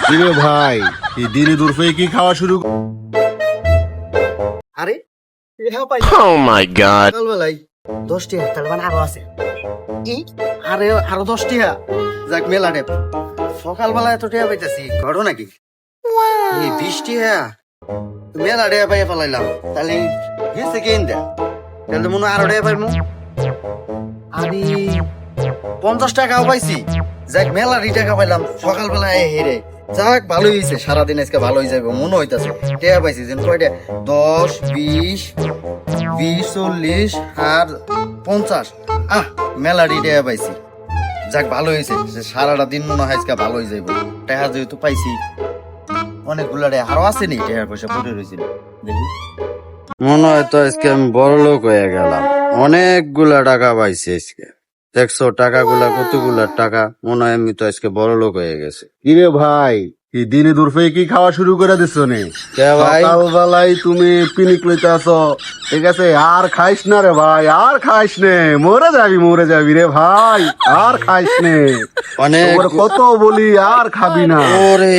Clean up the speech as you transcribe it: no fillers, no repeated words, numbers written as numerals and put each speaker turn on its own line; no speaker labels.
কিরে ভাই, এই দিনে দুপুরে কি খাওয়া শুরু?
আরে
Oh my god.
সকালবেলায় 10টি তার মানে আরো আছে কি আরে আরো 10টি যাক মেলা ডেপ সকালবেলা এত টিয়া পাইতেছি ঘটনা নাকি এই 20টি মেলা ডেয়া পাইয়া ফেলাইলাম তাহলে গেছে কেন দেয় তাহলে মনে হয় আরো ডেয়া পাইমু আমি 50 টাকাও পাইছি যাক মেলা টাকা পাইলাম সকালবেলা হেরে যাক ভালোই হয়েছে সারাদিন আজকে ভালোই যাবে মনে হইতাছে টিয়া পাইছি যেন কয়টা 10 20 20 40 আর 50 মেলা টিয়া পাইছি যাক ভালো হয়েছে সারাটা দিন মনে হয় আজকে ভালোই যাইব টাকা যেহেতু পাইছি অনেকগুলা আরো আছে নি টাকার পয়সা পড়ে রয়েছিল দেখি
মনে হয় তো আজকে আমি বড় লোক হয়ে গেলাম অনেকগুলা টাকা পাইছি আজকে দেখছো টাকাগুলা কতগুলা টাকা মনে হয় আমি তো আজকে বড় লোক হয়ে গেছে
কিরে ভাই, এই দিনে দুপুরে কি খাওয়া শুরু করে দিছো নে?
কে ভাই
সকালবেলায় তুমি পিনিক লইতে আসো, ঠিক আছে? আর খাইস না রে ভাই, আর খাইস নে, মরে যাবি রে ভাই, আর খাইস নে।
অনেক
তোর কত বলি আর খাবি না।
ওরে